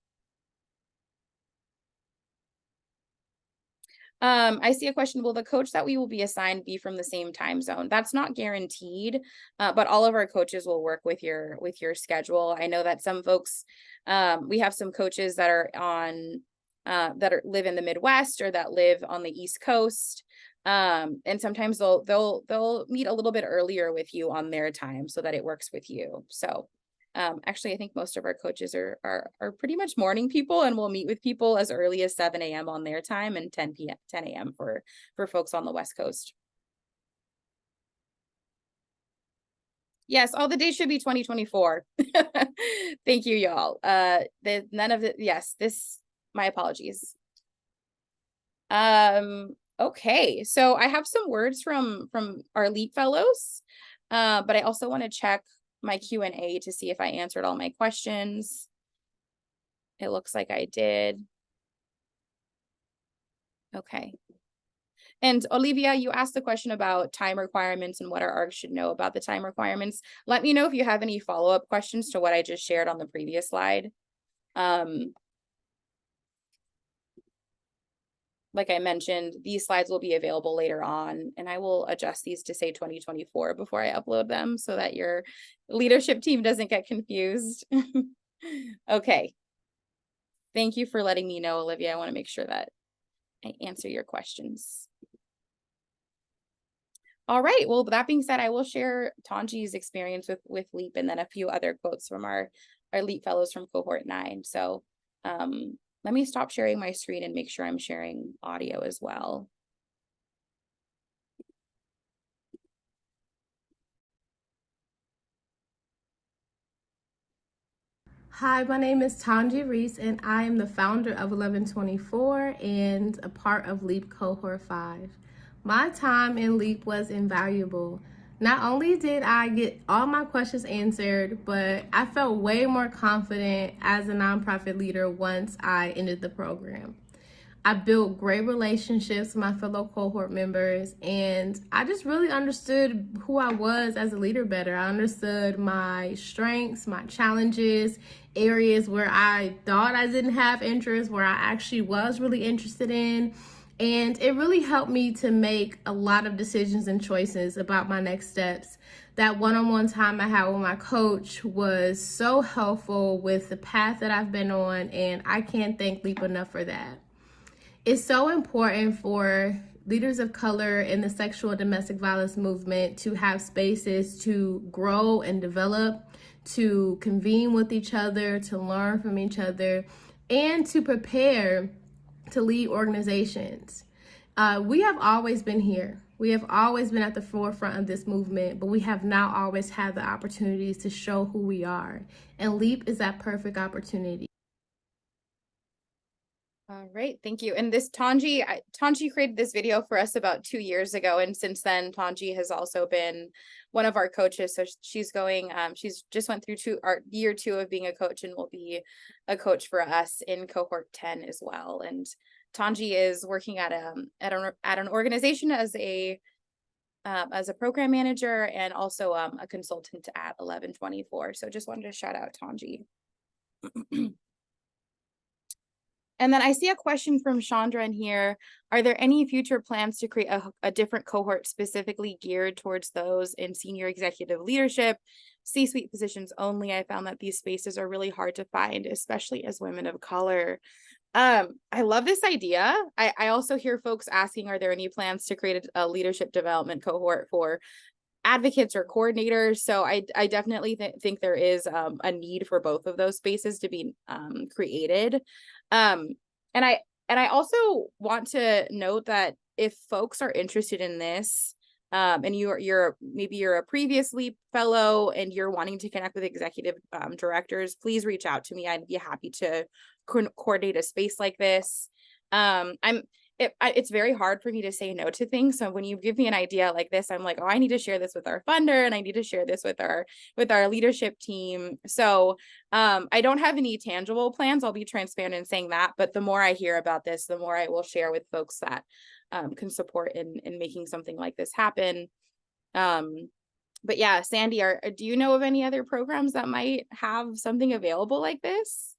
I see a question. Will the coach that we will be assigned be from the same time zone? That's not guaranteed, but all of our coaches will work with your schedule. I know that some folks, we have some coaches that are on live in the Midwest or that live on the East Coast. And sometimes they'll meet a little bit earlier with you on their time so that it works with you. So actually, I think most of our coaches are pretty much morning people, and we'll meet with people as early as 7 a.m. on their time and 10 a.m. for folks on the West Coast. Yes, all the days should be 2024. Thank you, y'all. None of it. Yes, my apologies. Okay, so I have some words from our LEAP fellows, but I also want to check my Q&A to see if I answered all my questions. It looks like I did. Okay. And Olivia, you asked the question about time requirements and what our ARGs should know about the time requirements. Let me know if you have any follow-up questions to what I just shared on the previous slide. Like I mentioned, these slides will be available later on, and I will adjust these to say 2024 before I upload them so that your leadership team doesn't get confused. Okay. Thank you for letting me know, Olivia. I want to make sure that I answer your questions. All right. Well, that being said, I will share Tanji's experience with LEAP and then a few other quotes from our LEAP fellows from cohort 9. So let me stop sharing my screen and make sure I'm sharing audio as well. Hi, my name is Tanji Reese, and I am the founder of 1124 and a part of LEAP Cohort 5. My time in LEAP was invaluable. Not only did I get all my questions answered, but I felt way more confident as a nonprofit leader once I ended the program. I built great relationships with my fellow cohort members, and I just really understood who I was as a leader better. I understood my strengths, my challenges, areas where I thought I didn't have interest, where I actually was really interested in. And it really helped me to make a lot of decisions and choices about my next steps. That one-on-one time I had with my coach was so helpful with the path that I've been on, and I can't thank LEAP enough for that. It's so important for leaders of color in the sexual and domestic violence movement to have spaces to grow and develop, to convene with each other, to learn from each other, and to prepare to lead organizations. We have always been here. We have always been at the forefront of this movement, but we have not always had the opportunities to show who we are. And LEAP is that perfect opportunity. All right, thank you. And this Tanji created this video for us about 2 years ago, and since then Tanji has also been one of our coaches. So she's going, she's just went through year 2 of being a coach and will be a coach for us in cohort 10 as well. And Tanji is working at an organization as a program manager and also a consultant at 1124. So just wanted to shout out Tanji. And then I see a question from Chandra in here. Are there any future plans to create a different cohort specifically geared towards those in senior executive leadership, C-suite positions only? I found that these spaces are really hard to find, especially as women of color. I love this idea. I also hear folks asking, are there any plans to create a leadership development cohort for advocates or coordinators? So I definitely think there is a need for both of those spaces to be created. And I also want to note that if folks are interested in this, and maybe you're a previous LEAP fellow and you're wanting to connect with executive directors, please reach out to me. I'd be happy to coordinate a space like this. it's very hard for me to say no to things. So when you give me an idea like this, I'm like, oh, I need to share this with our funder and I need to share this with our leadership team. So I don't have any tangible plans. I'll be transparent in saying that, but the more I hear about this, the more I will share with folks that can support in making something like this happen. But yeah, Sandy, do you know of any other programs that might have something available like this?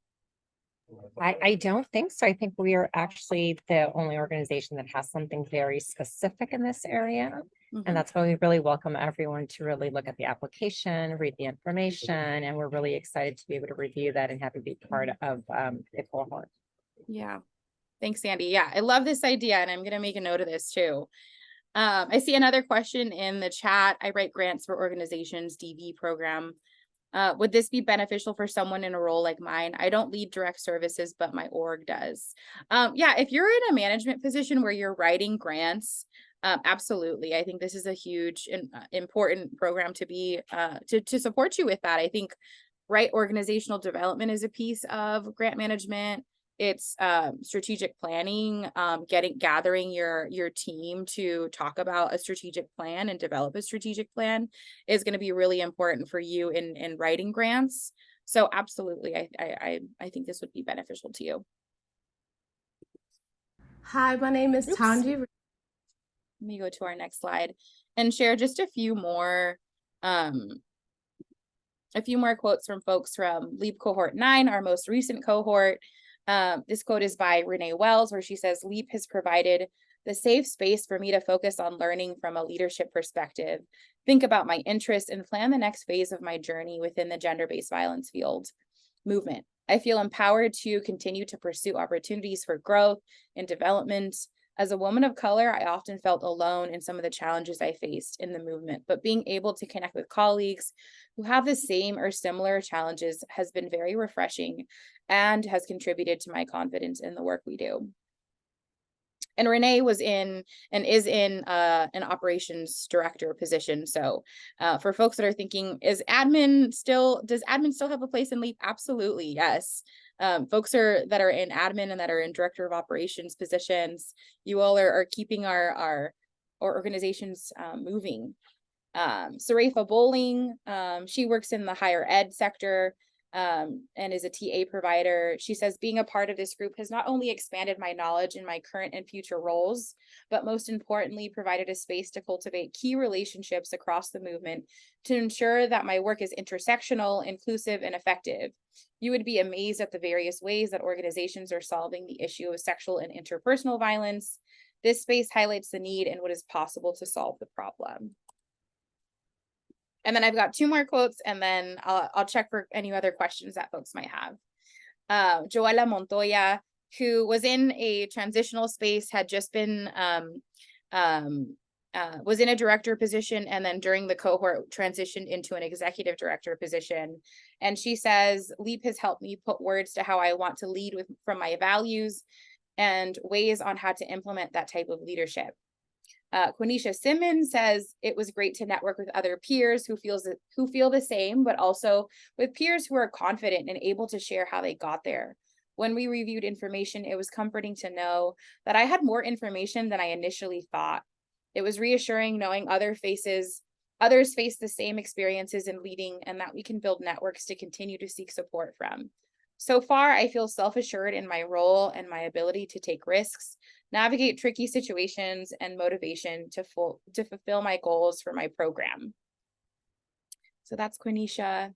I don't think so. I think we are actually the only organization that has something very specific in this area. Mhm. And that's why we really welcome everyone to really look at the application, read the information, and we're really excited to be able to review that and have it be part of the cohort. Yeah. Thanks, Sandy. Yeah, I love this idea, and I'm going to make a note of this too. I see another question in the chat. I write grants for organizations, DV program. Would this be beneficial for someone in a role like mine? I don't lead direct services, but my org does. Yeah, if you're in a management position where you're writing grants, absolutely. I think this is a huge and important program to be to support you with that. I think organizational development is a piece of grant management. It's strategic planning, gathering your team to talk about a strategic plan and develop a strategic plan is going to be really important for you in writing grants. So absolutely, I think this would be beneficial to you. Hi, my name is Oops. Tanji. Let me go to our next slide and share just a few more quotes from folks from LEAP Cohort 9, our most recent cohort. This quote is by Renee Wells, where she says, LEAP has provided the safe space for me to focus on learning from a leadership perspective, think about my interests, and plan the next phase of my journey within the gender-based violence field movement. I feel empowered to continue to pursue opportunities for growth and development. As a woman of color, I often felt alone in some of the challenges I faced in the movement, but being able to connect with colleagues who have the same or similar challenges has been very refreshing and has contributed to my confidence in the work we do. And Renee was in and is in an operations director position. So for folks that are thinking, does admin still have a place in LEAP? Absolutely, yes. Folks that are in admin and that are in director of operations positions, you all are keeping our organizations moving. Sarefa Bowling, she works in the higher ed sector and is a TA provider. She says, being a part of this group has not only expanded my knowledge in my current and future roles, but most importantly, provided a space to cultivate key relationships across the movement to ensure that my work is intersectional, inclusive, and effective. You would be amazed at the various ways that organizations are solving the issue of sexual and interpersonal violence. This space highlights the need and what is possible to solve the problem. And then I've got two more quotes, and then I'll check for any other questions that folks might have. Joella Montoya, who was in a transitional space, had just been was in a director position, and then during the cohort transitioned into an executive director position. And she says, LEAP has helped me put words to how I want to lead from my values and ways on how to implement that type of leadership. Quenisha Simmons says it was great to network with other peers who feel the same, but also with peers who are confident and able to share how they got there. When we reviewed information, it was comforting to know that I had more information than I initially thought. It was reassuring knowing others face the same experiences in leading and that we can build networks to continue to seek support from. So far, I feel self-assured in my role and my ability to take risks, navigate tricky situations, and motivation to fulfill my goals for my program. So that's Quenisha.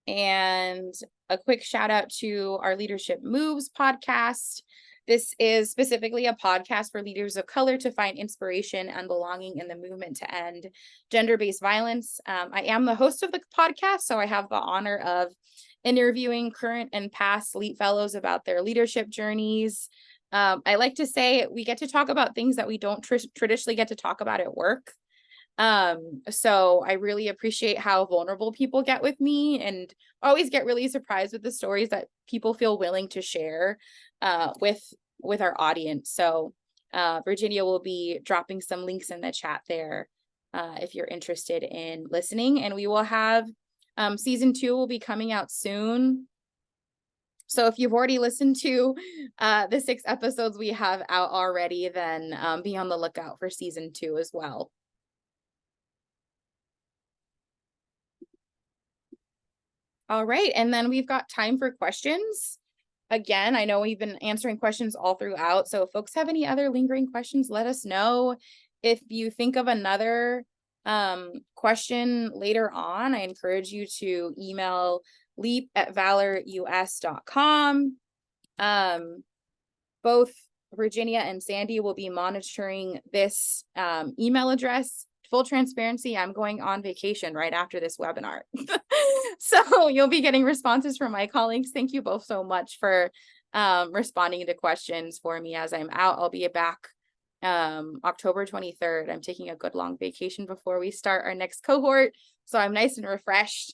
And a quick shout out to our Leadership Moves podcast. This is specifically a podcast for leaders of color to find inspiration and belonging in the movement to end gender-based violence. I am the host of the podcast, so I have the honor of interviewing current and past LEAP fellows about their leadership journeys. I like to say we get to talk about things that we don't traditionally get to talk about at work. So I really appreciate how vulnerable people get with me, and always get really surprised with the stories that people feel willing to share with our audience. So Virginia will be dropping some links in the chat there if you're interested in listening, and we will have season 2 will be coming out soon. So if you've already listened to the 6 episodes we have out already, then be on the lookout for season 2 as well. All right, and then we've got time for questions. Again, I know we've been answering questions all throughout, so if folks have any other lingering questions, let us know. If you think of another question later on, I encourage you to email leap@valorus.com. Both Virginia and Sandy will be monitoring this email address. Full transparency, I'm going on vacation right after this webinar. So you'll be getting responses from my colleagues. Thank you both so much for responding to questions for me as I'm out. I'll be back October 23rd. I'm taking a good long vacation before we start our next cohort. So I'm nice and refreshed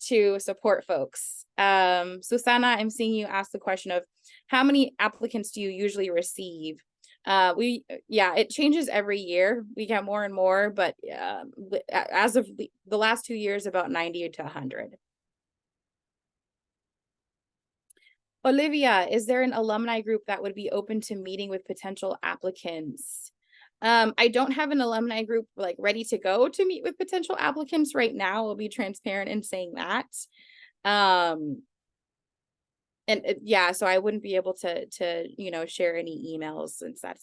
to support folks. Susanna, I'm seeing you ask the question of how many applicants do you usually receive? It changes every year. We get more and more, but as of the last 2 years, about 90 to 100. Olivia, is there an alumni group that would be open to meeting with potential applicants? I don't have an alumni group like ready to go to meet with potential applicants right now. I'll be transparent in saying that. So I wouldn't be able to share any emails since that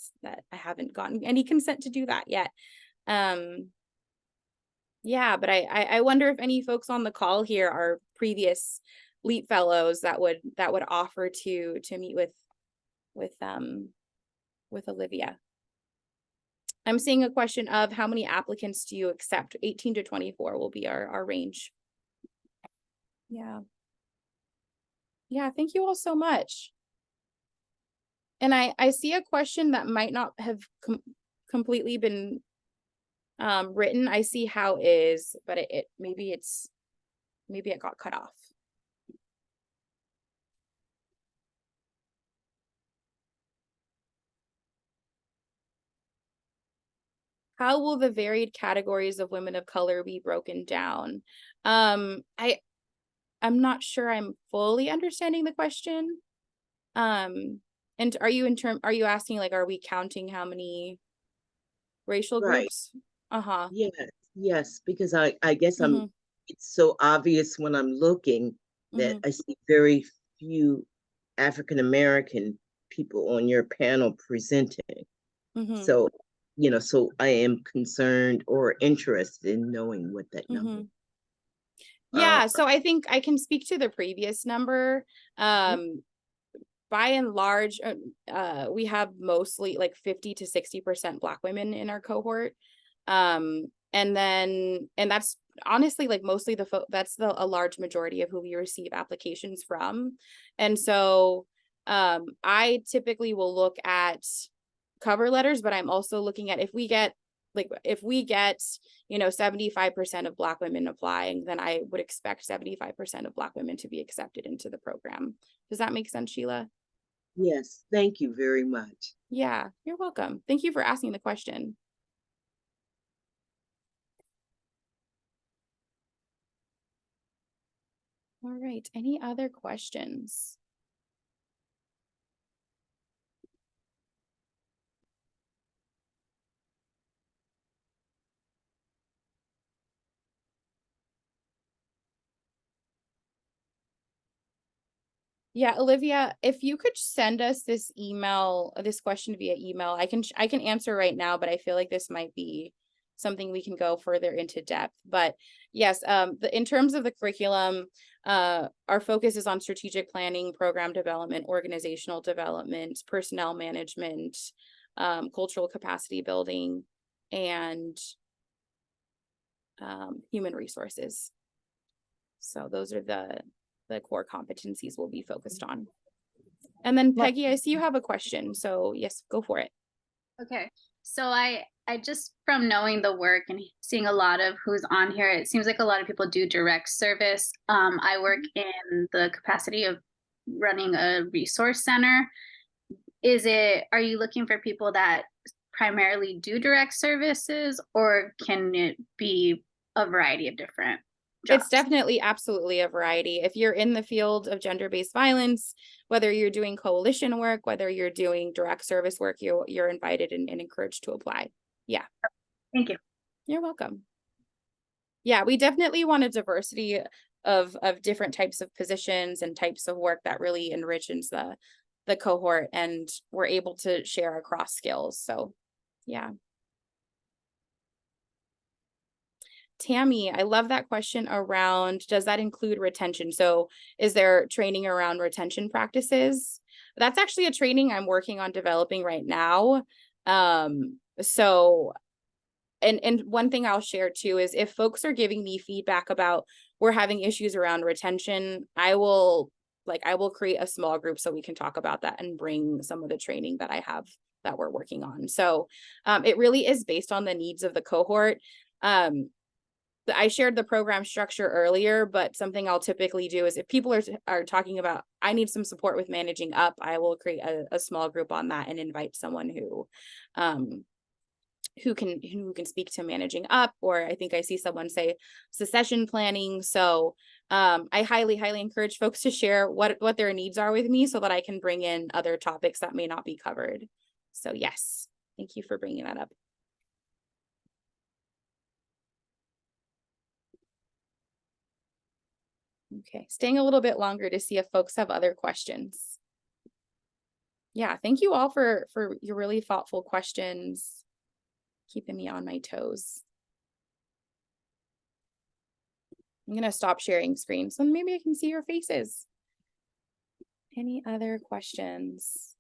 I haven't gotten any consent to do that yet. But I wonder if any folks on the call here are previous LEAP fellows that would offer to meet with Olivia. I'm seeing a question of how many applicants do you accept? 18 to 24 will be our range. Yeah, thank you all so much. And I see a question that might not have completely been written. I see how is, but maybe it got cut off. How will the varied categories of women of color be broken down? I'm not sure I'm fully understanding the question. And are you asking like, are we counting how many racial groups? Uh-huh. Yes, because I guess it's so obvious when I'm looking that I see very few African American people on your panel presenting. So, so I am concerned or interested in knowing what that number. So I think I can speak to the previous number. By and large, we have mostly like 50 to 60% Black women in our cohort. And that's honestly like mostly that's a large majority of who we receive applications from. And so I typically will look at cover letters, but I'm also looking at if we get 75% of Black women applying, then I would expect 75% of Black women to be accepted into the program. Does that make sense, Sheila? Yes, thank you very much. Yeah, you're welcome. Thank you for asking the question. All right, any other questions? Yeah, Olivia, if you could send us this question via email, I can answer right now, but I feel like this might be something we can go further into depth. But yes, in terms of the curriculum, our focus is on strategic planning, program development, organizational development, personnel management, cultural capacity building, and human resources. So those are the core competencies we'll be focused on. And then Peggy, I see you have a question. So yes, go for it. Okay. So I just, from knowing the work and seeing a lot of who's on here, it seems like a lot of people do direct service. I work in the capacity of running a resource center. Are you looking for people that primarily do direct services, or can it be a variety of different jobs? definitely absolutely a variety. If you're in the field of gender-based violence, whether you're doing coalition work, whether you're doing direct service work, you're invited and encouraged to apply. Yeah. Thank you. You're welcome. Yeah, we definitely want a diversity of different types of positions and types of work that really enriches the cohort, and we're able to share across skills. So yeah. Tammy, I love that question around, does that include retention? So is there training around retention practices? That's actually a training I'm working on developing right now. So and one thing I'll share too is if folks are giving me feedback about we're having issues around retention, I will create a small group so we can talk about that and bring some of the training that I have that we're working on. So it really is based on the needs of the cohort. I shared the program structure earlier, but something I'll typically do is if people are talking about, I need some support with managing up, I will create a small group on that and invite someone who can speak to managing up, or I think I see someone say succession planning. So I highly encourage folks to share what their needs are with me so that I can bring in other topics that may not be covered. So yes, thank you for bringing that up. Okay, staying a little bit longer to see if folks have other questions. Yeah, thank you all for your really thoughtful questions, keeping me on my toes. I'm gonna stop sharing screen so maybe I can see your faces. Any other questions?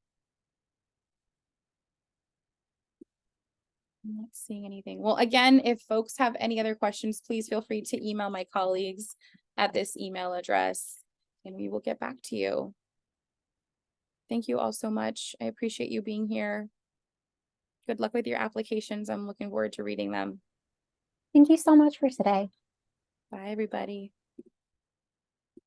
I'm not seeing anything. Well, again, if folks have any other questions, please feel free to email my colleagues at this email address and we will get back to you. Thank you all so much. I appreciate you being here. Good luck with your applications. I'm looking forward to reading them. Thank you so much for today. Bye, everybody.